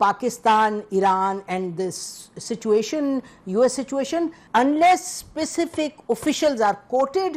Pakistan, Iran and this situation, US situation, unless specific officials are quoted,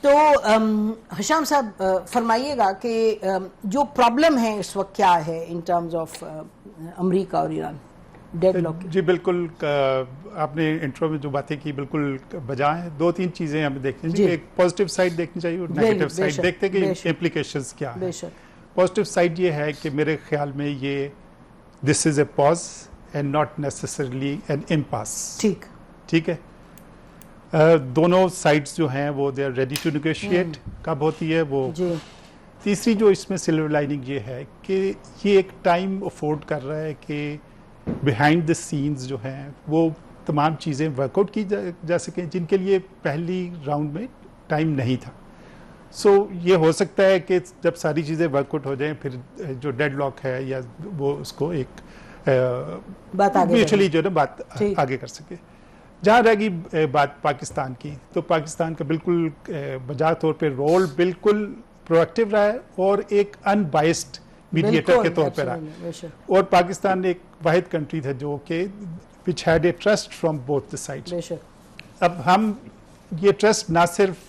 تو حشام صاحب فرمائیے گا کہ جو پرابلم ہے اس وقت کیا ہے ان ٹرمز آف امریکہ اور ایران ڈیڈ لاک؟ جی بالکل، آپ نے انٹرو میں جو باتیں کی بالکل بجا ہیں. 2-3 چیزیں ہمیں دیکھنی چاہیے. ایک پازیٹیو سائیڈ دیکھنی چاہیے اور نیگیٹو سائیڈ دیکھتے کہ امپلیکیشنز کیا ہیں. پازیٹیو سائیڈ یہ ہے کہ میرے خیال میں یہ this is a pause and not necessarily an impasse. ٹھیک ہے. دونوں سائڈز جو ہیں وہ they are ready to negotiate. کب ہوتی ہے وہ؟ تیسری جو اس میں سلور لائننگ یہ ہے کہ یہ ایک ٹائم افورڈ کر رہا ہے کہ بیہائنڈ دا سینز جو ہیں وہ تمام چیزیں ورک آؤٹ کی جا سکیں جن کے لیے پہلی راؤنڈ میں ٹائم نہیں تھا. سو یہ ہو سکتا ہے کہ جب ساری چیزیں ورک آؤٹ ہو جائیں پھر جو ڈیڈ لاک ہے یا وہ اس کو ایک میوچلی جو ہے نا بات آگے کر سکے. جہاں رہ گئی بات پاکستان کی، تو پاکستان کا بالکل بجا طور پہ رول بالکل پرویکٹیو رہا ہے اور ایک ان بائسڈ میڈیٹر کے طور پہ رہا. اور پاکستان ایک واحد کنٹری تھا جو کہ which had a trust from both the sides. اب ہم یہ ٹرسٹ نہ صرف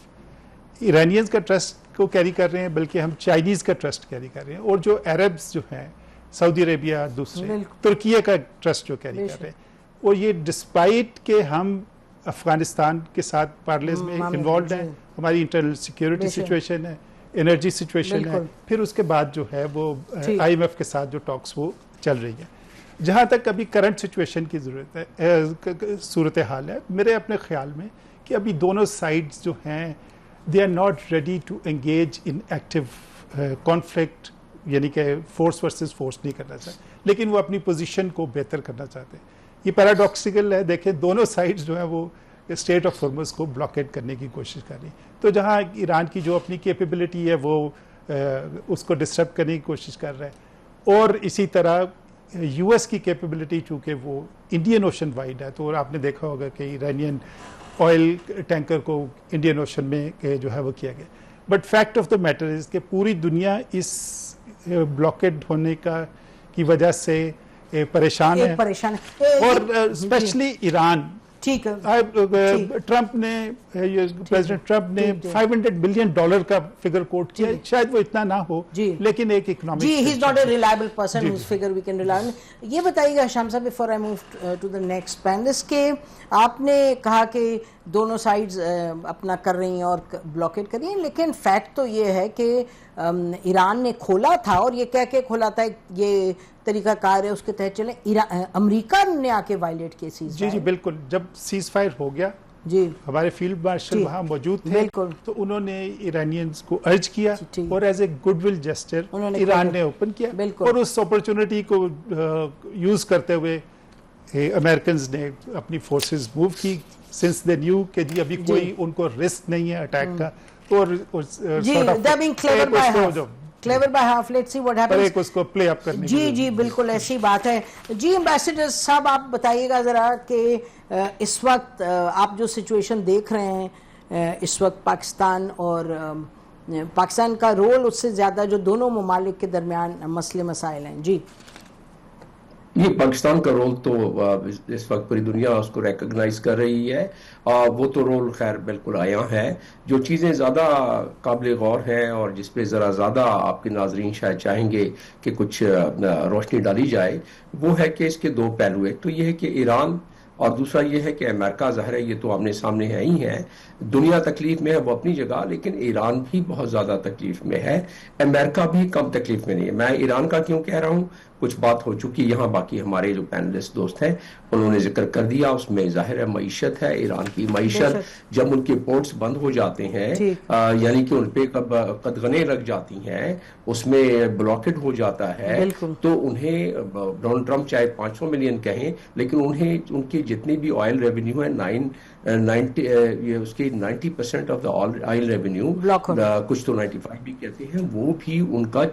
ایرانیز کا ٹرسٹ کو کیری کر رہے ہیں بلکہ ہم چائنیز کا ٹرسٹ کیری کر رہے ہیں، اور جو عربز جو ہیں سعودی عربیہ دوسرے ترکیہ کا ٹرسٹ جو کیری کر رہے ہیں. اور یہ ڈسپائٹ کہ ہم افغانستان کے ساتھ پارلیز میں انوالوڈ ہیں، ہماری انٹرنل سیکیورٹی سچویشن ہے، انرجی سچویشن ہے، پھر اس کے بعد جو ہے وہ آئی ایم ایف کے ساتھ جو ٹاکس وہ چل رہی ہے. جہاں تک ابھی کرنٹ سچویشن کی ضرورت ہے، صورتحال ہے، میرے اپنے خیال میں کہ ابھی دونوں سائڈز جو ہیں they are not ready to engage in active conflict, یعنی کہ فورس ورسز فورس نہیں کرنا چاہتے، لیکن وہ اپنی پوزیشن کو بہتر کرنا چاہتے ہیں. یہ پیراڈاکسیکل ہے. دیکھیں دونوں سائڈز جو ہیں وہ اسٹیٹ آف ہارمز کو بلاکیڈ کرنے کی کوشش کر رہی ہیں. تو جہاں ایران کی جو اپنی کیپیبلٹی ہے وہ اس کو ڈسٹرب کرنے کی کوشش کر رہا ہے، اور اسی طرح یو ایس کی کیپیبلٹی چونکہ وہ انڈین اوشن وائڈ ہے، تو آپ نے دیکھا ہوگا کہ ایرانین آئل ٹینکر کو انڈین اوشن میں جو ہے وہ کیا گیا. But fact of the matter is کہ پوری دنیا اس بلاکیڈ ہونے کی وجہ سے پریشان ہے، اور اسپیشلی ایران. ٹھیک ہے. ٹرمپ نے پریزیڈنٹ ٹرمپ نے $500 بلین کا فگر کوٹ کیا. شاید وہ اتنا نہ ہو لیکن ایک economic he is not a reliable person whose figure we can rely on. یہ بتائیے گا شام صاحب before I move to the next panelist کہ آپ نے کہا کہ دونوں سائڈز اپنا کر رہی ہیں اور بلاکیڈ کر رہی ہیں، لیکن فیکٹ تو یہ ہے کہ ایران نے کھولا تھا، اور یہ کہہ کے کھولا تھا یہ طریقہ کار ہے اس کے تحت چلیں. امریکہ نے آ کے وائلیٹ کیے سیز فائر. جی بالکل. جب سیز فائر ہو گیا ہمارے فیلڈ مارشل وہاں موجود تھے، تو انہوں نے ایرانینز کو ارج کیا اور as a good will gesture Iran نے اوپن کیا، اور اس اپرچونٹی کو یوز کرتے ہوئے امریکنز نے اپنی فورسز موو کی سنس دے نیو کہ جی ابھی کوئی ان کو رسک نہیں ہے اٹیک کا. clever by half. Let's see what happens. اس کو play up کرنے جی بالکل ایسی بات ہے. جی امبیسڈر صاحب آپ بتائیے گا ذرا کہ اس وقت آپ جو سچویشن دیکھ رہے ہیں اس وقت پاکستان اور پاکستان کا رول، اس سے زیادہ جو دونوں ممالک کے درمیان مسئلے مسائل ہیں. جی یہ پاکستان کا رول تو اس وقت پوری دنیا اس کو ریکگنائز کر رہی ہے. وہ تو رول خیر بالکل آیا ہے. جو چیزیں زیادہ قابل غور ہیں اور جس پہ ذرا زیادہ آپ کے ناظرین شاید چاہیں گے کہ کچھ روشنی ڈالی جائے، وہ ہے کہ اس کے دو پہلو. ایک تو یہ ہے کہ ایران، اور دوسرا یہ ہے کہ امریکہ ظاہر ہے یہ تو آمنے سامنے ہے ہی ہے. دنیا تکلیف میں ہے وہ اپنی جگہ، لیکن ایران بھی بہت زیادہ تکلیف میں ہے. امریکہ بھی کم تکلیف میں نہیں ہے. میں ایران کا کیوں کہہ رہا ہوں، کچھ بات ہو چکی یہاں، باقی ہمارے جو پینلسٹ دوست ہیں انہوں نے ذکر کر دیا. اس میں ظاہر ہے معیشت ہے، ایران کی معیشت جب ان کے پورٹس بند ہو جاتے ہیں، یعنی کہ ان پہ قدغنیں لگ جاتی ہیں، اس میں بلاکڈ ہو جاتا ہے، تو انہیں ڈونلڈ ٹرمپ چاہے 500 ملین کہیں، لیکن انہیں ان کی جتنی بھی آئل ریونیو ہے 90% آف دا آئل ریونیو، کچھ تو 95 بھی کہتے ہیں، وہ بھی ان کا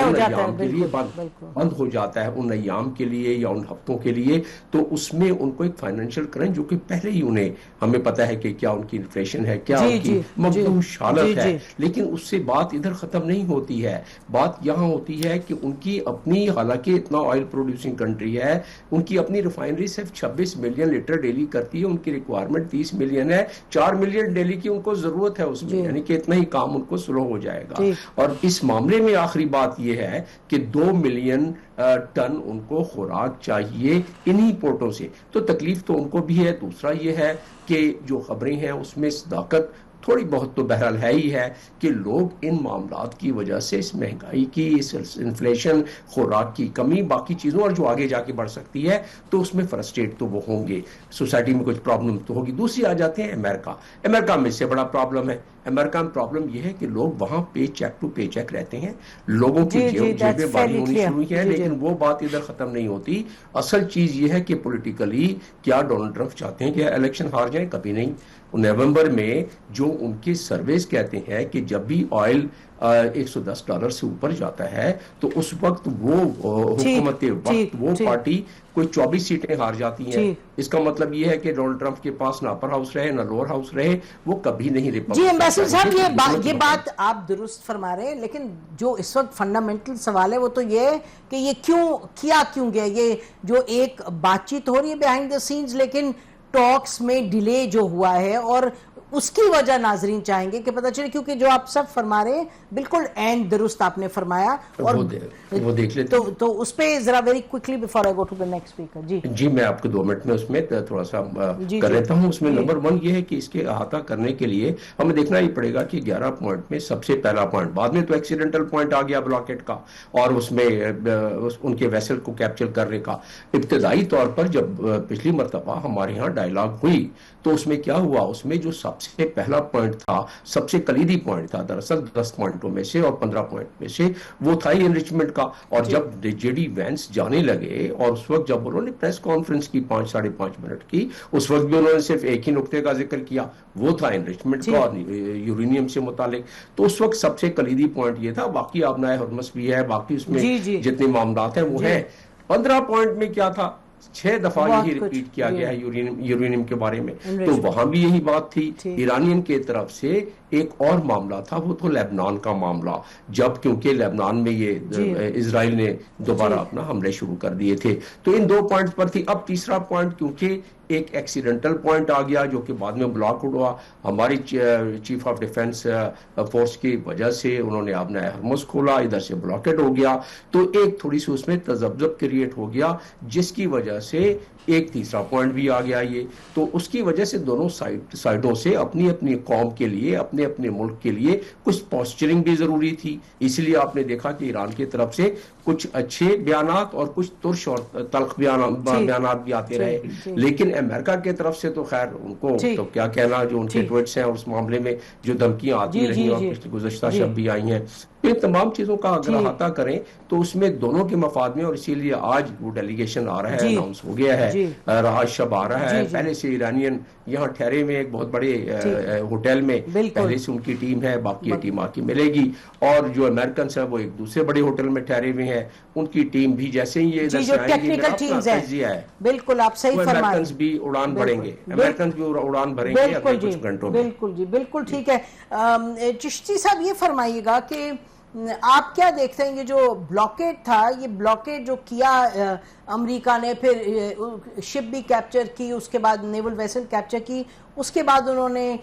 ان ایام کے لیے بند ہو جاتا ہے، ان ایام کے لیے یا ان ہفتوں کے لیے، تو اس میں ان کو ایک فائنینشیل کرنٹ جو کہ پہلے ہی انہیں ہمیں پتا ہے کہ کیا ان کی انفلیشن ہے، کیا ان کی مقبوض حالت ہے، لیکن اس سے بات ادھر ختم نہیں ہوتی ہے. بات یہاں ہوتی ہے کہ ان کی اپنی، حالانکہ اتنا آئل پروڈیوسنگ کنٹری ہے، ان کی اپنی ریفائنری صرف 26 ملین لیٹر ڈیلی کرتی ہے، ان کی ریکوائرمنٹ 30 ملین ہے، 4 ملین ڈیلی کی ان کو ضرورت ہے اس میں، یعنی کہ اتنا ہی کام ان کو سلو ہو جائے گا. اور اس معاملے میں آخری بات یہ ہے کہ 2 ملین ٹن ان کو خوراک چاہیے انہی پورٹوں سے. تو تکلیف تو ان کو بھی ہے. دوسرا یہ ہے کہ جو خبریں ہیں اس میں صداقت تھوڑی بہت تو بہرحال ہے ہی ہے کہ لوگ ان معاملات کی وجہ سے، اس مہنگائی کی، اس انفلیشن، خوراک کی کمی، باقی چیزوں اور جو آگے جا کے بڑھ سکتی ہے، تو اس میں فرسٹریٹ تو وہ ہوں گے، سوسائٹی میں کچھ پرابلم تو ہوگی. دوسری آ جاتے ہیں امریکہ. امریکہ میں اس سے بڑا پرابلم ہے. امریکہ میں پرابلم یہ ہے کہ لوگ وہاں پے چیک ٹو پے چیک رہتے ہیں، لوگوں کی جیبیں بھاری ہونی شروع ہوئی ہیں، لیکن وہ بات ادھر ختم نہیں ہوتی. اصل چیز یہ ہے کہ پولیٹیکلی کیا ڈونلڈ ٹرمپ چاہتے ہیں کہ الیکشن ہار جائیں؟ کبھی نہیں. نومبر میں جو ان کی سرویز کہتے ہیں کہ جب بھی آئل $110 سے اوپر جاتا ہے تو اس وقت وہ حکومت وقت وہ پارٹی کوئی 24 سیٹیں ہار جاتی ہیں. اس کا مطلب یہ ہے کہ ڈونلڈ ٹرمپ کے پاس نہ اپر ہاؤس رہے نہ لوور ہاؤس رہے، وہ کبھی نہیں جی ایمبیسڈر صاحب یہ بات آپ درست فرما رہے ہیں، لیکن جو اس وقت فنڈامنٹل سوال ہے وہ تو یہ ہے کہ یہ کیوں گیا، یہ جو ایک بات چیت ہو رہی ہے بیہائنڈ دا سینز، لیکن ٹاکس میں ڈیلے جو ہوا ہے، اور اس کی وجہ ناظرین چاہیں گے کہ پتہ چلے، کیونکہ جو آپ سب فرما رہے ہیں بالکل عین درست آپ نے فرمایا، اور وہ دیکھ لیتے تو اس پہ ذرا very quickly before I go to the next speaker. جی میں آپ کو 2 منٹ میں اس میں تھوڑا سا کر لیتا ہوں. اس میں نمبر 1 یہ ہے کہ اس کے احاطہ کرنے کے لیے ہمیں دیکھنا ہی پڑے گا کہ 11 پوائنٹ میں سب سے پہلا پوائنٹ، بعد میں تو ایکسیڈنٹل پوائنٹ آ گیا بلاکیٹ کا اور اس میں ان کے ویسل کو کیپچر کرنے کا. ابتدائی طور پر جب پچھلی مرتبہ ہمارے ہاں ڈائیلاگ ہوئی تو اس میں کیا ہوا، اس میں جو سب سے پہلا پوائنٹ تھا، سب سے کلیدی پوائنٹ تھا دراصل 10 پوائنٹوں میں سے اور 15 پوائنٹ میں سے، وہ تھا ہی انریچمنٹ کا. اور جب جے ڈی وینس جانے لگے اور اس وقت جب انہوں نے پریس کانفرنس کی 5-5.5 منٹ کی، اس وقت بھی انہوں نے صرف ایک ہی نقطے کا ذکر کیا، وہ تھا انریچمنٹ کا اور یورینیم سے متعلق. تو اس وقت سب سے کلیدی پوائنٹ یہ تھا. باقی آبنائے ہرمس بھی ہے، باقی اس میں جتنے معاملات ہیں وہ ہیں. 15 پوائنٹ میں کیا تھا، 6 دفعہ یہی ریپیٹ کیا گیا ہے یورینیم کے بارے میں. تو وہاں بھی یہی بات تھی. ایرانین کے طرف سے ایک اور معاملہ تھا، وہ تو لیبنان کا معاملہ، جب کیونکہ لیبنان میں یہ اسرائیل نے دوبارہ اپنا حملے شروع کر دیے تھے. تو ان 2 پوائنٹس پر تھی. اب تیسرا پوائنٹ کیونکہ ایک ایکسیڈنٹل پوائنٹ آ گیا جو کہ بعد میں بلاک ہوا، ہماری چیف آف ڈیفنس فورس کی وجہ سے انہوں نے اپنا ہرمز کھولا، ادھر سے بلاکیڈ ہو گیا، تو ایک تھوڑی سی اس میں تذبذب کریٹ ہو گیا، جس کی وجہ سے ایک تیسرا پوائنٹ بھی آ گیا. یہ تو اس کی وجہ سے دونوں سائڈوں سے اپنی اپنی قوم کے لیے، اپنے اپنے ملک کے لیے کچھ پوسچرنگ بھی ضروری تھی. اس لیے آپ نے دیکھا کہ ایران کی طرف سے کچھ اچھے بیانات اور کچھ ترش اور تلخ بیانات بھی آتے رہے. لیکن امریکہ کی طرف سے تو خیر ان کو تو کیا کہنا، جو ان کے ٹویٹس ہیں اس معاملے میں جو دھمکیاں آتی رہی اور پچھلی گزشتہ شب بھی آئی ہیں، ان تمام چیزوں کا اگر احاطہ کریں تو اس میں دونوں کے مفاد میں، اور اسی لیے آج وہ ڈیلیگیشن آ رہا ہے، اناؤنس ہو گیا ہے، راحت شب آ رہا ہے. پہلے سے ایرانین یہاں ٹھہرے ہوئے ایک بہت بڑے ہوٹل میں، پہلے سے ان کی ٹیم ہے، باقی ٹیم آ کے ملے گی. اور جو امریکنس ہیں وہ ایک دوسرے بڑے ہوٹل میں ٹھہرے ہوئے ہیں، ان کی ٹیم بھی جیسے ہی یہ ادھر سے آئیں گے، تجزیہ ہے بالکل آپ صحیح فرما رہے ہیں، امریکنس بھی اڑان بھریں گے، امریکنس بھی اڑان بھریں گے اگلے کچھ گھنٹوں میں. بالکل جی بالکل ٹھیک ہے. چشتی صاحب یہ فرمائیے گا کہ آپ کیا دیکھتے ہیں، یہ جو بلاکیڈ تھا، یہ بلاکیڈ جو کیا امریکہ نے، پھر شپ بھی کیپچر کی، اس کے بعد نیول ویسل کیپچر کی، اس کے بعد انہوں نے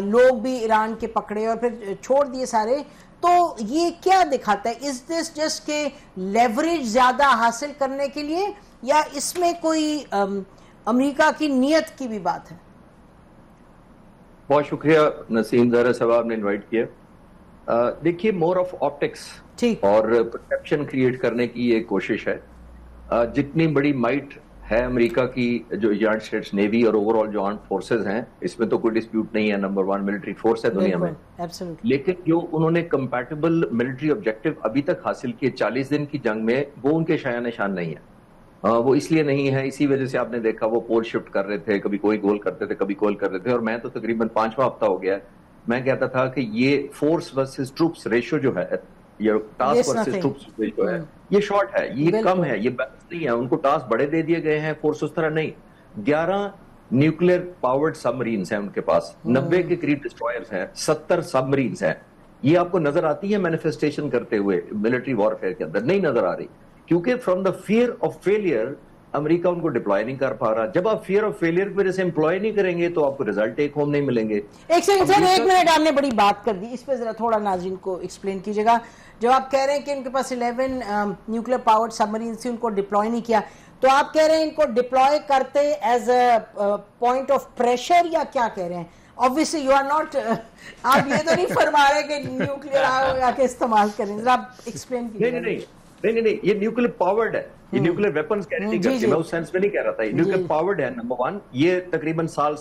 لوگ بھی ایران کے پکڑے اور پھر چھوڑ دیے سارے، تو یہ کیا دکھاتا ہے؟ از دس جسٹ کہ لیوریج زیادہ حاصل کرنے کے لیے، یا اس میں کوئی امریکہ کی نیت کی بھی بات ہے؟ بہت شکریہ نسیم زہرا صاحب، آپ نے انوائٹ کیا. دیکھیے مور آف آپٹکس اور پرسیپشن کریٹ کرنے کی یہ کوشش ہے. جتنی بڑی مائٹ ہے امریکہ کی جو یونائٹڈ اسٹیٹس نیوی اور اوور آل جو آرمڈ فورسز ہیں، اس میں تو کوئی ڈسپیوٹ نہیں ہے، نمبر 1 ملٹری فورس ہے دنیا میں. لیکن جو انہوں نے کمپیٹیبل ملٹری آبجیکٹو ابھی تک حاصل کیے 40 دن کی جنگ میں، وہ ان کے شایان نشان نہیں ہے. وہ اس لیے نہیں ہے، اسی وجہ سے آپ نے دیکھا وہ پول شفٹ کر رہے تھے، کبھی کوئی گول کرتے تھے، کبھی گول کر رہے تھے. اور میں تو تقریباً 5واں ہفتہ ہو گیا ہے میں کہتا تھا کہ یہ فورس ورسز ٹروپس ریشو جو ہے یہ ٹاسک ورسز ٹروپس جو ہے یہ شارٹ ہے, یہ کم ہے, یہ بیلنس نہیں ہے. ان کو ٹاسک بڑے دے دیے گئے ہیں, فورس اس طرح نہیں. 11 نیوکلیر پاورڈ سب مرینز ہیں ان کے پاس, 90 کے قریب ڈسٹرائرز ہیں, 70 سب مرینز ہیں. یہ آپ کو نظر آتی ہے مینیفیسٹیشن کرتے ہوئے ملٹری وارفیئر کے اندر؟ نہیں نظر آ رہی, کیونکہ from the fear of failure امریکہ ان کو ڈپلوائے نہیں کر پا رہا. جب آپ فیئر آف فیلئر کی وجہ سے امپلوائے نہیں کریں گے تو آپ کو ریزلٹ ٹیک ہوم نہیں ملیں گے. ایک سیکنڈ سر, 1 منٹ, آپ نے بڑی بات کر دی, اس پہ ذرا تھوڑا ناظرین کو ایکسپلین کیجیے گا. جب آپ کہہ رہے ہیں کہ ان کے پاس 11 نیوکلیر پاورڈ سب مرینز تھے, ان کو ڈپلوائے نہیں کیا, تو آپ کہہ رہے ہیں ان کو ڈپلوائے کرتے as a point of pressure, یا کیا کہہ رہے ہیں؟ obviously you are not آپ یہ تو نہیں فرما رہے کہ نیوکلیر آ کے استعمال کریں, ذرا آپ ایکسپلین کیجیے. نہیں, یہ نیوکلیر پاورڈ ہے, یہ نیوکلیر ویپنز کیری نہیں کرتی, میں اس سینس میں نہیں کہہ رہا تھا. یہ نیوکلیر پاورڈ ہے نمبر 1. یہ تقریباً سال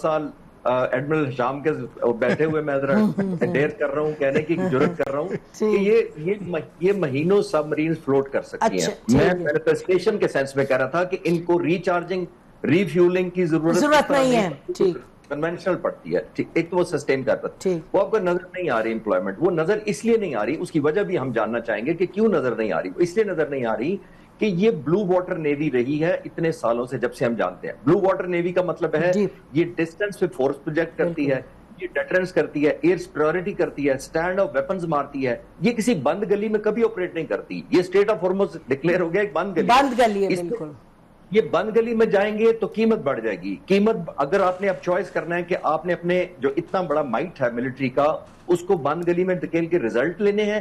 ایڈمرل شام کے بیٹھے ہوئے میں ذرا ڈیر کر رہا ہوں, کہنے کی جرات کر رہا ہوں کہ یہ مہینوں سب مرینز فلوٹ کر سکتی ہیں. میں مینیفیسٹیشن کے سینس میں کہہ رہا تھا کہ ان کو ریچارجنگ ری فیولنگ کی ضرورت نہیں ہے, ٹھیک, کنونشنل پڑتی ہے. ایک تو وہ سسٹین کر پاتی, وہ آپ کو نظر نہیں آ رہی امپلائمنٹ. وہ نظر اس لیے نہیں آ رہی, اس کی وجہ بھی ہم جاننا چاہیں گے کہ کیوں نظر نہیں آ رہی. اس لیے نظر نہیں آ رہی کہ یہ بلو واٹر نیوی رہی ہے اتنے سالوں سے, جب سے ہم جانتے ہیں. بلو واٹر نیوی کا مطلب ہے یہ ڈسٹینس پہ فورس پروجیکٹ کرتی ہے, یہ ڈیٹرنس کرتی ہے, ایئر سپیریورٹی کرتی ہے, اسٹینڈ آف ویپنز مارتی ہے. یہ کسی بند گلی میں کبھی آپریٹ نہیں کرتی. یہ اسٹیٹ آف ہارمز ڈکلیئر ہو گیا ایک بند گلی ہے. بالکل, یہ بند گلی میں جائیں گے تو قیمت بڑھ جائے گی. قیمت اگر آپ نے اب چوائس کرنا ہے کہ آپ نے اپنے جو اتنا بڑا مائٹ ہے ملٹری کا, اس کو بند گلی میں دھکیل کے ریزلٹ لینے ہیں,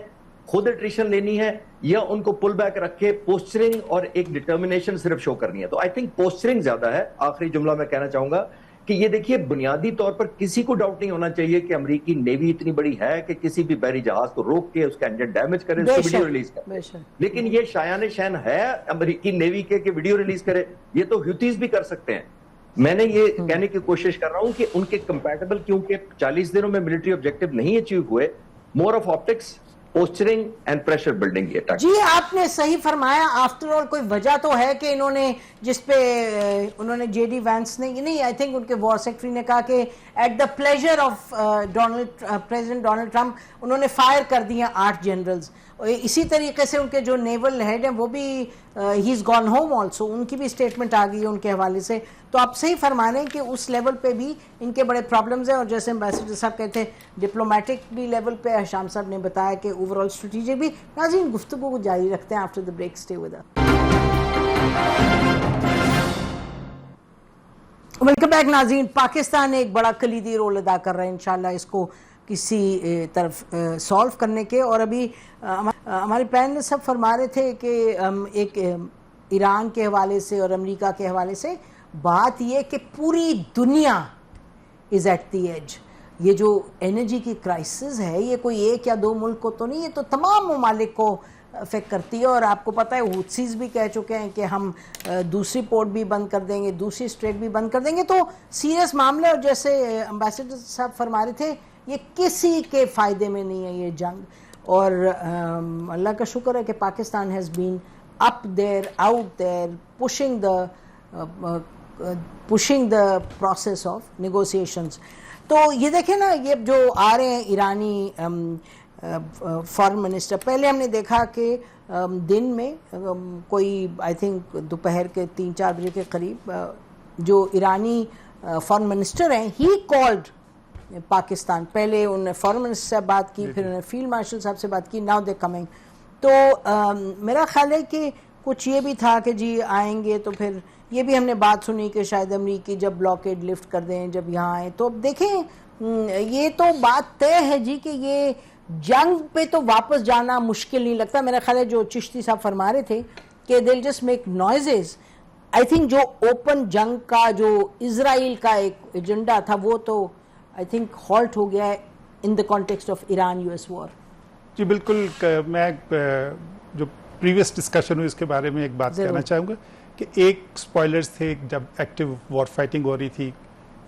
خود اٹریشن لینی ہے, یا ان کو پل بیک رکھ کے پوسچرنگ اور ایک ڈٹرمنیشن صرف شو کرنی ہے. تو آئی تھنک پوسچرنگ زیادہ ہے. آخری جملہ میں کہنا چاہوں گا کہ یہ دیکھیے, بنیادی طور پر کسی کو ڈاؤٹ نہیں ہونا چاہیے کہ امریکی نیوی اتنی بڑی ہے کہ کسی بھی بحری جہاز کو روک کے اس کا انجن ڈیمیج کرے, اس کو ویڈیو ریلیز کرے. لیکن یہ شایان شان ہے امریکی نیوی کے کہ ویڈیو ریلیز کرے. یہ تو ہیوتھیز بھی کر سکتے ہیں. میں نے یہ کہنے کی کوشش کر رہا ہوں کہ ان کے کمپیٹیبل, کیونکہ 40 دنوں میں ملٹری آبجیکٹو نہیں اچیو ہوئے, more of optics, posturing and pressure building. یہ جی آپ نے صحیح فرمایا. آفٹر آل کوئی وجہ تو ہے کہ انہوں نے, جس پہ انہوں نے جے ڈی وینس نے, نہیں آئی تھنک ان کے وار سیکٹری نے کہا کہ at the pleasure of President Donald Trump انہوں نے فائر کر دیے 8 جنرلز. اسی طریقے سے ان کے جو نیول ہیڈ ہیں وہ بھی ہی از گون ہوم آلسو, ان کی بھی اسٹیٹمنٹ آ گئی ہے ان کے حوالے سے. تو آپ صحیح فرما رہے ہیں کہ اس لیول پہ بھی ان کے بڑے پرابلمز ہیں. اور جیسے امبیسڈر صاحب کہتے ہیں ڈپلومیٹک بھی لیول پہ, شام صاحب نے بتایا کہ اوور آل اسٹریٹجک بھی. ناظرین گفتگو کو جاری رکھتے ہیں after the break. Stay with us. Welcome back ناظرین. پاکستان ایک بڑا کلیدی رول ادا کر رہا ہے انشاءاللہ اس کو کسی طرف سالو کرنے کے. اور ابھی ہمارے پینل میں سب فرما رہے تھے کہ ایک ایران کے حوالے سے اور امریکہ کے حوالے سے بات یہ کہ پوری دنیا از ایٹ دی ایج. یہ جو انرجی کی کرائسس ہے یہ کوئی 1 یا 2 ملک کو تو نہیں, یہ تو تمام ممالک کو افیکٹ کرتی ہے. اور آپ کو پتہ ہے ہوتھیز بھی کہہ چکے ہیں کہ ہم دوسری پورٹ بھی بند کر دیں گے, دوسری اسٹریٹ بھی بند کر دیں گے. تو سیریس معاملہ. اور جیسے امبیسڈر صاحب فرما رہے تھے یہ کسی کے فائدے میں نہیں ہے یہ جنگ. اور اللہ کا شکر ہے کہ Pakistan has been up there out there pushing the process of negotiations. تو یہ دیکھیں نا, یہ جو آ رہے ہیں ایرانی فارن منسٹر, پہلے ہم نے دیکھا کہ دن میں کوئی آئی تھنک دوپہر کے 3-4 بجے کے قریب جو ایرانی فارن منسٹر ہیں ہی کالڈ پاکستان. پہلے انہوں نے فارن منسٹر سے بات کی, پھر انہوں نے فیلڈ مارشل صاحب سے بات کی, ناؤ دے کمنگ. تو میرا خیال ہے کہ کچھ یہ بھی تھا کہ جی آئیں گے. تو پھر یہ بھی ہم نے بات سنی کہ شاید امریکی جب بلاکیڈ لفٹ کر دیں جب یہاں آئیں. تو اب دیکھیں یہ تو بات طے ہے جی کہ یہ جنگ پہ تو واپس جانا مشکل نہیں لگتا. میرا خیال ہے جو چشتی صاحب فرما رہے تھے کہ they'll just make noises. I think جو اوپن جنگ کا جو اسرائیل کا ایک ایجنڈا تھا وہ تو آئی تھنک ہالٹ ہو گیا ہے in the context of Iran U S war. جی بالکل. میں جو پریویس ڈسکشن ہوئی اس کے بارے میں ایک بات کہنا چاہوں گا کہ ایک سپوائلرز تھے جب ایکٹیو وار فائٹنگ ہو رہی تھی.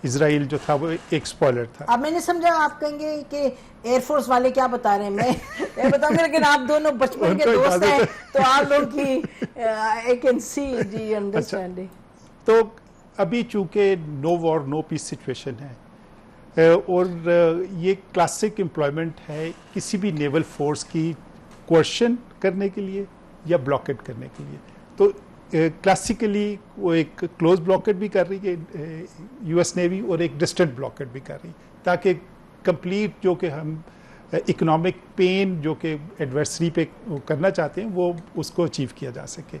اسرائیل جو تھا وہ ایک سپوائلر تھا. اب میں نے سمجھا آپ کہیں گے کہ ایئر فورس والے کیا بتا رہے ہیں, میں بتاؤں گا, لیکن آپ دونوں بچپن کے دوست ہیں تو آپ لوگ کی I can see جی انڈرسٹینڈنگ. تو ابھی چونکہ نو وار نو پیس سچویشن ہے اور یہ کلاسک امپلائمنٹ ہے کسی بھی نیول فورس کی کوشن کرنے کے لیے یا بلاکٹ کرنے کے لیے. تو کلاسیکلی وہ ایک کلوز بلاکٹ بھی کر رہی ہے یو ایس نیوی اور ایک ڈسٹنٹ بلاکٹ بھی کر رہی تاکہ کمپلیٹ جو کہ ہم اکنامک پین جو کہ ایڈورسری پہ کرنا چاہتے ہیں وہ اس کو اچیو کیا جا سکے.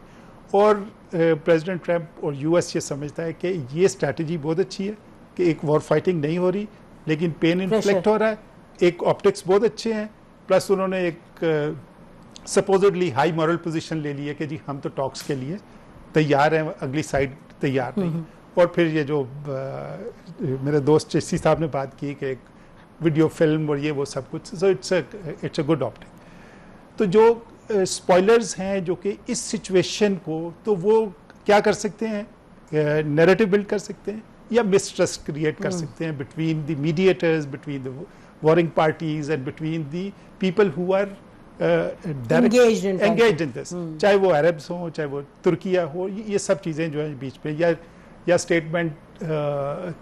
اور پریزیڈنٹ ٹرمپ اور یو ایس یہ سمجھتا ہے کہ یہ اسٹریٹجی بہت اچھی ہے کہ ایک وار فائٹنگ نہیں ہو رہی لیکن پین انفلیکٹ ہو رہا ہے. ایک آپٹکس بہت اچھے ہیں پلس انہوں نے ایک سپوزڈلی ہائی مورل پوزیشن لے لی ہے کہ جی ہم تو ٹاکس کے لیے تیار ہیں, اگلی سائڈ تیار نہیں. اور پھر یہ جو میرے دوست چشتی صاحب نے بات کی کہ ایک ویڈیو فلم اور یہ وہ سب کچھ, so it's a good optic. تو جو اسپوائلرز ہیں جو کہ اس سچویشن کو تو وہ کیا کر سکتے ہیں, نیریٹو بلڈ کر سکتے ہیں یا مسٹرسٹ کریٹ کر سکتے ہیں between the mediators, between the warring parties and between the people who are engaged in this, چاہے وہ عربس ہوں چاہے وہ ترکیہ ہو, یہ سب چیزیں جو ہیں بیچ پہ یا اسٹیٹمنٹ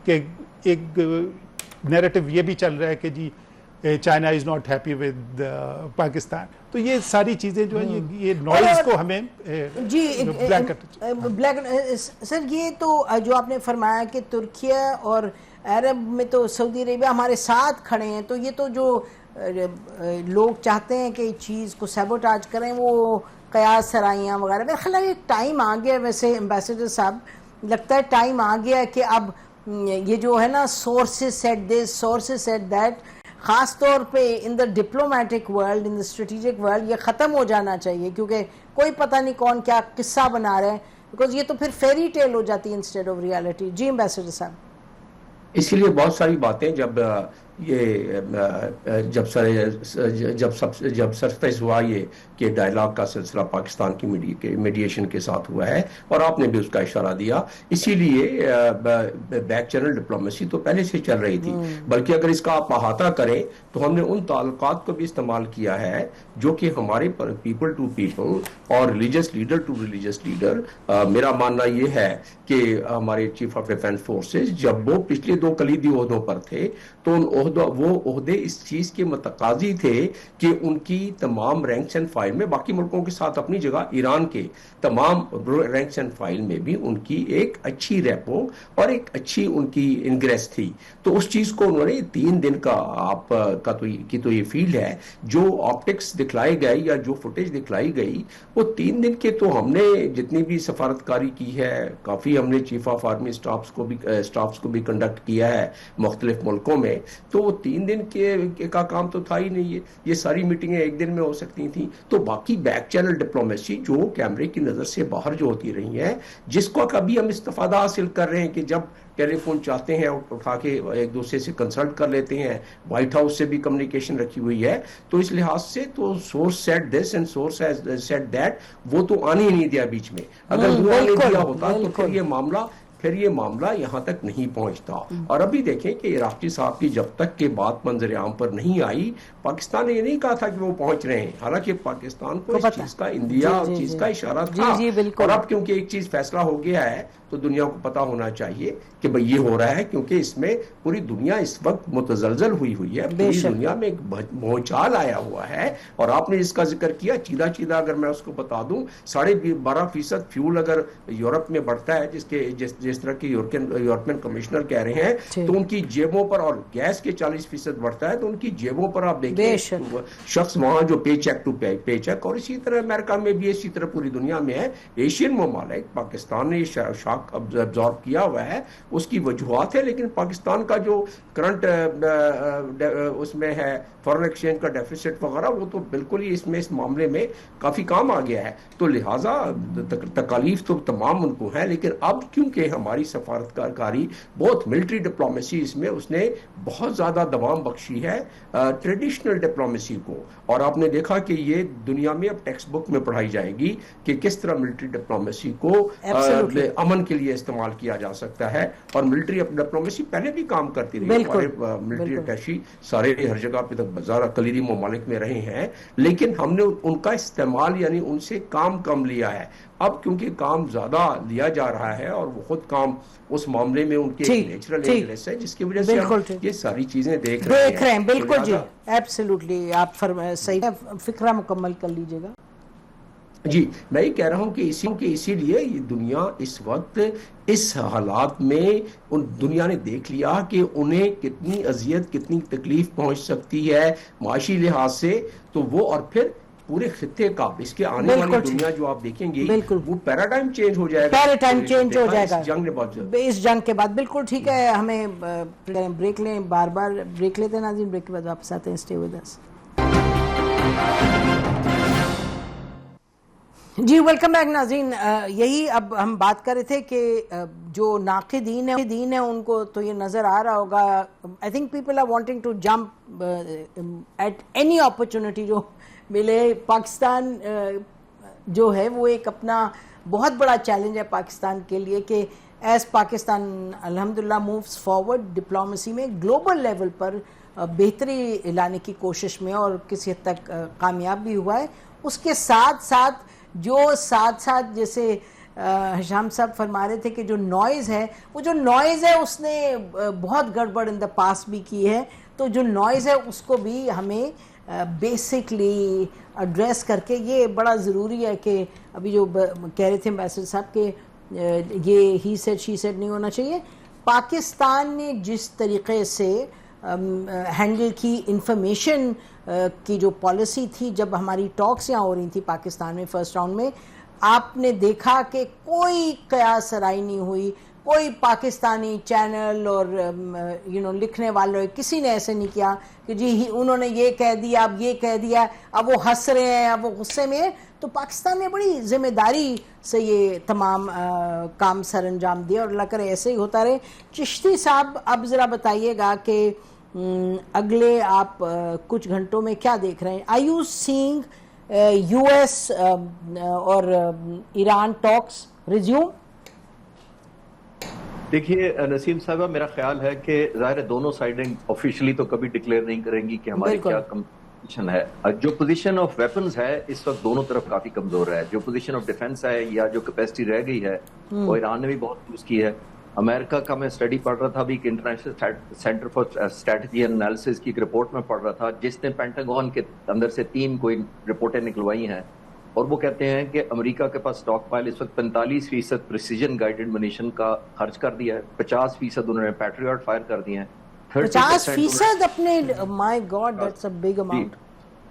کہ ایک نیریٹو یہ بھی چل رہا ہے کہ جی China is not happy with Pakistan. تو یہ ساری چیزیں جو ہیں یہ نوائز کو ہمیں جی بلیک سر, یہ تو جو آپ نے فرمایا کہ ترکیہ اور عرب میں تو سعودی عربیہ ہمارے ساتھ کھڑے ہیں, تو یہ تو جو لوگ چاہتے ہیں کہ چیز کو سیبوٹاج کریں وہ قیاس سرائیاں وغیرہ, میرے خیال ایک ٹائم آ گیا ویسے ایمبیسڈر صاحب, لگتا ہے ٹائم آ گیا کہ اب یہ جو ہے نا sources set this sources set that, خاص طور پہ in the diplomatic world, in the strategic world, یہ ختم ہو جانا چاہیے کیونکہ کوئی پتہ نہیں کون کیا قصہ بنا رہے ہیں, بیکاز یہ تو پھر فیری ٹیل ہو جاتی ہے انسٹیڈ آف ریالٹی. جی ایمبیسڈر صاحب, اسی لیے بہت ساری باتیں جب سرفیس ہوا یہ کہ ڈائلاگ کا سلسلہ پاکستان کی میڈیشن کے ساتھ ہوا ہے اور آپ نے بھی اس کا اشارہ دیا, اسی لیے بیک چینل ڈپلومیسی تو پہلے سے چل رہی تھی, بلکہ اگر اس کا آپ احاطہ کریں تو ہم نے ان تعلقات کو بھی استعمال کیا ہے جو کہ ہمارے پیپل ٹو پیپل اور religious leader to religious leader. میرا ماننا یہ ہے کہ ہمارے چیف آف ڈیفینس فورسز جب وہ پچھلے 2 کلیدی عہدوں پر تھے تو وہ عہدے اس چیز کے متقاضی تھے کہ ان کی تمام رینکس اینڈ فائل میں, باقی ملکوں کے ساتھ اپنی جگہ ایران کے تمام رینکس اینڈ فائل میں بھی ان کی ایک اچھی ریپو اور ایک اچھی ان کی انگریس تھی. تو اس چیز کو انہوں نے 3 دن کا آپ کا تو یہ فیلڈ ہے جو آپٹکس دکھلائے گئے یا جو فوٹیج دکھلائی گئی وہ 3 دن کے, تو ہم نے جتنی بھی سفارتکاری کی ہے کافی, ہم نے چیف آف آرمی اسٹافس کو بھی کنڈکٹ کیا ہے مختلف ملکوں میں, تو وہ 3 دن کا کام تو تھا ہی نہیں. یہ ساری میٹنگیں 1 دن میں ہو سکتی تھیں. تو باقی بیک چینل ڈپلومیسی جو کیمرے کی نظر سے باہر جو ہوتی رہی ہے, جس کو کبھی ہم استفادہ حاصل کر رہے ہیں کہ جب ٹیلی فون چاہتے ہیں اٹھا کے ایک دوسرے سے کنسلٹ کر لیتے ہیں, وائٹ ہاؤس سے بھی کمیونیکیشن رکھی ہوئی ہے, تو اس لحاظ سے تو source said this and source said that وہ تو آنے ہی نہیں دیا بیچ میں. اگر وہ آنے دیا ہوتا تو پھر یہ معاملہ یہاں تک نہیں پہنچتا. اور ابھی دیکھیں کہ عراقی صاحب کی جب تک کہ بات منظر عام پر نہیں آئی, پاکستان نے یہ نہیں کہا تھا کہ وہ پہنچ رہے ہیں, حالانکہ پاکستان کو اس چیز کا اندیا اور چیز کا اشارہ تھا. اور اب کیونکہ ایک چیز فیصلہ ہو گیا ہے تو دنیا کو پتا ہونا چاہیے کہ بھئی یہ ہو رہا ہے, کیونکہ اس میں پوری دنیا اس وقت متزلزل ہوئی ہے, پوری دنیا میں ایک بھونچال آیا ہوا ہے. اور آپ نے اس کا ذکر کیا, چیدہ اگر میں اس کو بتا دوں 12.5% فیول اگر یورپ میں بڑھتا ہے, جس طرح کی یورپین کمشنر کہہ رہے ہیں, تو ان کی جیبوں پر, اور گیس کے 40% بڑھتا ہے تو ان کی جیبوں پر آپ دیکھیں شخص وہاں جو پے چیک ٹو پے چیک, اور اسی طرح امریکہ میں بھی اسی طرح پوری دنیا میں ہے. ایشین ممالک, پاکستان نے شاک ابزارب کیا ہوا ہے, اس کی وجوہات ہے, لیکن پاکستان کا جو کرنٹ اس میں ہے فارن ایکسچینج کا ڈیفیسٹ وغیرہ, وہ تو بالکل ہی اس معاملے میں کافی کام آ گیا ہے. تو لہٰذا تکالیف تو تمام ان کو ہیں, لیکن اب کیونکہ ہماری سفارتکاری بہت ملٹری ڈپلومیسی اس میں اس نے بہت زیادہ دوام بخشی ہے ٹریڈیشنل ڈپلومیسی کو. اور آپ نے دیکھا کہ یہ دنیا میں اب ٹیکسٹ بک میں پڑھائی جائے گی کہ کس طرح ملٹری ڈپلومیسی کو امن کے لیے استعمال کیا جا سکتا ہے. اور ملٹری ڈپلومیسی پہلے بھی کام کرتی رہی, ہمارے ملٹری اٹیشی سارے ہر جگہ پہ تک بازار کلیدی ممالک میں رہے ہیں, لیکن ہم نے ان کا استعمال یعنی ان سے کام کم لیا ہے. اب کیونکہ کام زیادہ لیا جا رہا ہے اور وہ خود کام اس معاملے میں ان کے نیچرل انٹرسٹ ہے, جس کی وجہ سے ہم یہ ساری چیزیں دیکھ رہے ہیں. بالکل جی, ایبسلیوٹلی آپ صحیح فکرہ مکمل کر لیجئے گا. جی میں یہ کہہ رہا ہوں کہ اسی لیے یہ دنیا اس وقت اس حالات میں دنیا نے دیکھ لیا کہ انہیں کتنی اذیت کتنی تکلیف پہنچ سکتی ہے معاشی لحاظ سے, تو وہ اور پھر پورے خطے کا اس کے آنے والی دنیا جو آپ دیکھیں گے وہ پیراڈائم چینج ہو جائے گا, اس جنگ کے بعد. بالکل ٹھیک ہے, ہمیں بریک لیں, بار بریک لیتے ہیں ناظرین, بریک کے بعد واپس آتے ہیں. Stay with us. جی ویلکم بیک ناظرین. یہی اب ہم بات کر رہے تھے کہ جو ناقدین ہیں ان کو تو یہ نظر آ رہا ہوگا, I think people are wanting to jump at any opportunity جو ملے. پاکستان جو ہے وہ ایک اپنا بہت بڑا چیلنج ہے پاکستان کے لیے کہ ایز پاکستان الحمدللہ مووز فارورڈ ڈپلومیسی میں گلوبل لیول پر بہتری لانے کی کوشش میں, اور کسی حد تک کامیاب بھی ہوا ہے. اس کے ساتھ ساتھ جیسے ہشام صاحب فرما رہے تھے کہ جو نوائز ہے اس نے بہت گڑبڑ ان دا پاس بھی کی ہے. تو جو نوائز ہے اس کو بھی ہمیں بیسکلی ایڈریس کر کے, یہ بڑا ضروری ہے کہ ابھی جو کہہ رہے تھے امبیسڈر صاحب کہ یہ ہی سیڈ شی سیڈ نہیں ہونا چاہیے. پاکستان نے جس طریقے سے ہینڈل کی انفارمیشن کی جو پالیسی تھی, جب ہماری ٹاکس یہاں ہو رہی تھی پاکستان میں فرسٹ راؤنڈ میں, آپ نے دیکھا کہ کوئی قیاس سرائی نہیں ہوئی, کوئی پاکستانی چینل اور لکھنے والوں کسی نے ایسے نہیں کیا کہ جی انہوں نے یہ کہہ دیا, اب یہ کہہ دیا, اب وہ ہنس رہے ہیں, اب وہ غصے میں ہیں. تو پاکستان نے بڑی ذمہ داری سے یہ تمام کام سر انجام دیا, اور اللہ کرے ایسے ہی ہوتا رہے. چشتی صاحب اب ذرا بتائیے گا کہ اگلے آپ کچھ گھنٹوں میں کیا دیکھ رہے ہیں؟ Are you seeing U S اور ایران ٹاکس ریزیوم؟ دیکھیے نسیم صاحبہ, میرا خیال ہے کہ ظاہر دونوں سائڈیں آفیشلی تو کبھی ڈکلیئر نہیں کریں گی کہ ہماری کیا پوزیشن ہے. جو پوزیشن آف ویپنز ہے اس وقت دونوں طرف کافی کمزور ہے. جو پوزیشن آف ڈیفنس ہے یا جو کیپیسٹی رہ گئی ہے وہ ایران نے بھی بہت یوز کی ہے. امریکہ کا میں اسٹڈی پڑھ رہا تھا ابھی کہ international centre for strategy and analysis کی ایک رپورٹ میں پڑھ رہا تھا جس نے پینٹاگون کے اندر سے 3 کوئی رپورٹیں نکلوائی ہیں, اور وہ کہتے ہیں کہ امریکہ کے پاس سٹاک پائل اس وقت 45% پریسیجن گائیڈڈ منیشن کا خرچ کر دیا ہے, 50% انہوں نے پیٹریاٹ فائر کر دیے ہیں, 50% اپنے, my god that's a big amount.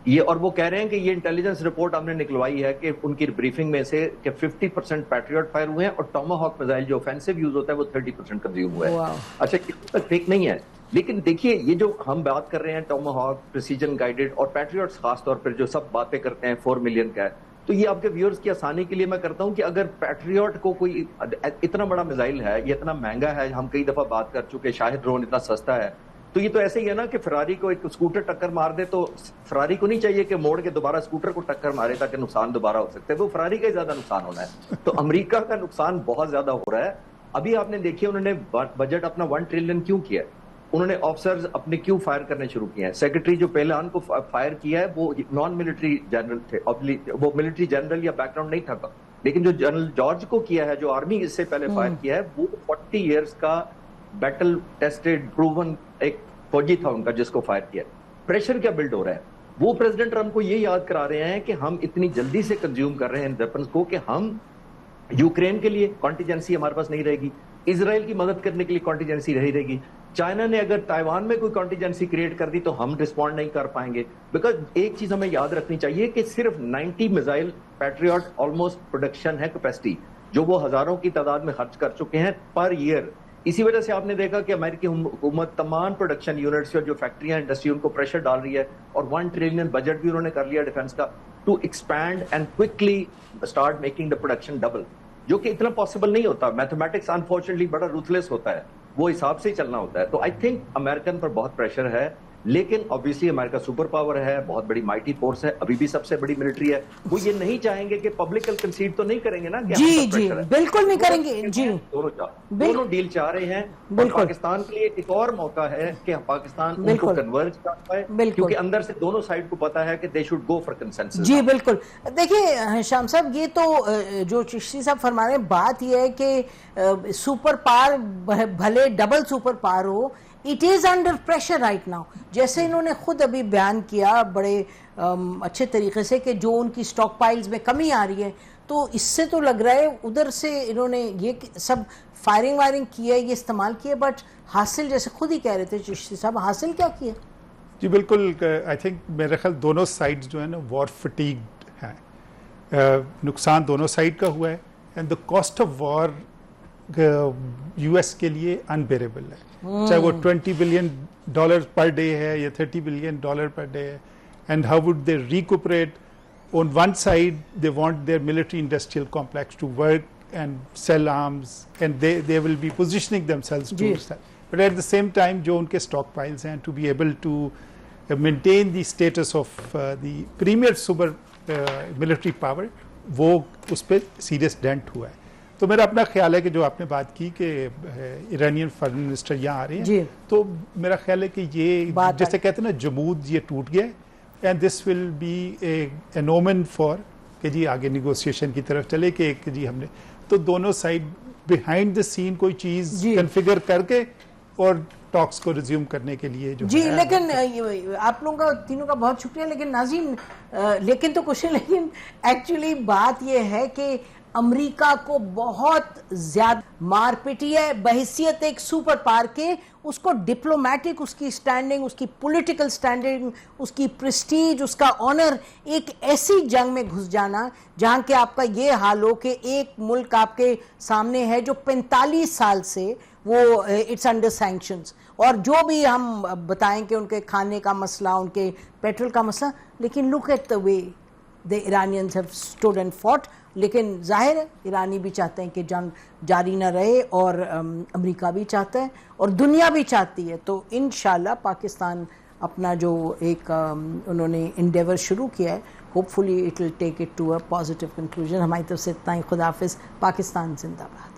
یہ اور وہ کہہ رہے ہیں کہ یہ انٹیلیجنس رپورٹ ہم نے نکلوائی ہے کہ ان کی بریفنگ میں سے کہ 50% پیٹریاٹ فائر ہوئے ہیں, اور ٹاماہاک میزائل جو آفینسو یوز ہوتا ہے وہ 30% کنزیوم ہوا ہے. اچھا یہ تک ٹھیک نہیں ہے, لیکن دیکھیے یہ جو ہم بات کر رہے ہیں ٹاماہاک, پریسیجن گائیڈڈ اور پیٹریاٹس خاص طور پر جو سب باتیں کرتے ہیں 4 ملین کا ہے, تو یہ آپ کے ویورز کی آسانی کے لیے میں کرتا ہوں کہ اگر پیٹریاٹ کو کوئی اتنا بڑا میزائل ہے, یہ اتنا مہنگا ہے, ہم کئی دفعہ بات کر چکے, شاہد ڈرون اتنا سستا ہے, تو یہ تو ایسے ہی ہے نا کہ فراری کو ایک اسکوٹر ٹکر مار دے تو فراری کو نہیں چاہیے کہ موڑ کے دوبارہ اسکوٹر کو ٹکر مارے تاکہ نقصان دوبارہ ہو سکتا ہے, وہ فراری کا ہی زیادہ نقصان ہونا ہے. تو امریکہ کا نقصان بہت زیادہ ہو رہا ہے. ابھی آپ نے دیکھیے انہوں نے بجٹ اپنا 1 ٹریلین کیوں کیا ہے, انہوں نے آفسرز اپنے کیوں فائر کرنے شروع کیے ہیں. سیکرٹری جو پہلان کو فائر کیا ہے وہ نان ملٹری جنرل تھے, وہ ملٹری جنرل یا بیک گراؤنڈ نہیں تھا, لیکن جو جنرل جارج کو کیا ہے, جو آرمی اس سے پہلے فائر کیا ہے, وہ 40 ایئرز کا بیٹل ٹیسٹڈ پروون ایک فوجی تھا ان کا جس کو فائر کیا. پریشر کیا بلڈ ہو رہا ہے, وہ پریزیڈنٹ ٹرمپ کو یہ یاد کرا رہے ہیں کہ ہم اتنی جلدی سے کنزیوم کر رہے ہیں ویپنز کو کہ ہم یوکرین کے لیے کانٹیجنسی ہمارے پاس نہیں رہے گی, اسرائیل کی مدد کرنے کے لیے کانٹیجنسی رہے گی, چائنا نے اگر تائیوان میں کوئی کانٹیجنسی کریٹ کر دی تو ہم رسپونڈ نہیں کر پائیں گے. بیکاز ایک چیز ہمیں یاد رکھنی چاہیے کہ صرف 90 میزائل پیٹریاٹ آلموسٹ پروڈکشن ہے کیپیسٹی, جو وہ ہزاروں کی تعداد میں خرچ کر چکے ہیں پر ایئر. اسی وجہ سے آپ نے دیکھا کہ امریکی حکومت تمام پروڈکشن یونٹس اور جو فیکٹریاں انڈسٹری ان کو پریشر ڈال رہی ہے, اور 1 ٹریلین بجٹ بھی انہوں نے کر لیا ڈیفنس کا to expand and quickly start making the production double, جو کہ اتنا پاسبل نہیں ہوتا. میتھمیٹکس انفارچونیٹلی بڑا روتھلیس ہوتا ہے, وہ حساب سے ہی چلنا ہوتا ہے. تو آئی تھنک امریکن پر بہت پریشر ہے, لیکن obviously امریکہ سپر پاور ہے, بہت بڑی مائٹی فورس ہے, ابھی بھی سب سے بڑی ملٹری ہے. وہ یہ نہیں چاہیں گے کہ پبلکل کنسیڈ تو نہیں کریں گے نا, جی جی بالکل نہیں کریں گے. جی دونوں ڈیل چاہ رہے ہیں. پاکستان کے لیے ایک اور موقع ہے کہ پاکستان ان کو کنورج کر پائے, کیونکہ اندر سے دونوں سائڈ کو پتا ہے کہ they should go for consensus. جی بالکل. دیکھیں شام صاحب, یہ تو جو چشتی صاحب فرما رہے ہیں, بات یہ ہے کہ سپر پاور بھلے double super power who, it is under pressure right now. جیسے انہوں نے خود ابھی بیان کیا بڑے اچھے طریقے سے کہ جو ان کی سٹاک پائلز میں کمی آ رہی ہے, تو اس سے تو لگ رہا ہے ادھر سے انہوں نے یہ سب فائرنگ وائرنگ کیا ہے, یہ استعمال کیا, بٹ حاصل جیسے خود ہی کہہ رہے تھے چشتی صاحب, حاصل کیا کیا؟ جی بالکل. آئی تھنک میرے خیال دونوں سائڈز جو ہے نا وار فٹیگڈ ہیں, نقصان دونوں سائڈ کا ہوا ہے, and the cost of war U S کے لیے انبیریبل ہے, چاہے وہ $20 بلین پر ڈے ہے یا $30 بلین پر ڈے ہے. And how would they recuperate? On one side they want their military industrial complex to work and sell arms, and they will be positioning them sales to sell, but at the same time جو ان کے stockpiles ہیں to be able to maintain the status of the premier super military power, وہ اس پہ serious dent ہوا ہے. تو میرا اپنا خیال ہے کہ جو آپ نے بات کی کہ ایرانین فارن منسٹر یہاں آ رہے ہیں, تو میرا خیال ہے کہ یہ جیسے کہتے ہیں نا جمود, یہ ٹوٹ گیا, and this will be an omen for کہ جی آگے نیگوسیشن کی طرف چلے, کہ جی ہم نے تو دونوں سائڈ بیہائنڈ دا سین کوئی چیز کنفیگر کر کے اور ٹاکس کو ریزیوم کرنے کے لیے جو جی. لیکن آپ لوگوں کا تینوں کا بہت شکریہ. لیکن ناظرین, لیکن تو کچھ نہیں, لیکن ایکچولی بات یہ ہے کہ امریکہ کو بہت زیادہ مار پیٹی ہے بحیثیت ایک سپر پاور کے. اس کو ڈپلومیٹک, اس کی سٹینڈنگ, اس کی پولیٹیکل سٹینڈنگ, اس کی پریسٹیج, اس کا آنر, ایک ایسی جنگ میں گھس جانا جہاں کہ آپ کا یہ حال ہو کہ ایک ملک آپ کے سامنے ہے جو 45 سال سے وہ اٹس انڈر سینکشنز, اور جو بھی ہم بتائیں کہ ان کے کھانے کا مسئلہ, ان کے پیٹرول کا مسئلہ, لیکن look at the way the Iranians have stood and fought. لیکن ظاہر ہے ایرانی بھی چاہتے ہیں کہ جنگ جاری نہ رہے, اور امریکہ بھی چاہتا ہے, اور دنیا بھی چاہتی ہے. تو انشاءاللہ پاکستان اپنا جو ایک انہوں نے انڈیور شروع کیا ہے, hopefully it will take it to a positive conclusion. ہماری طرف سے اتنا ہی. خدا حافظ. پاکستان زندہ باد.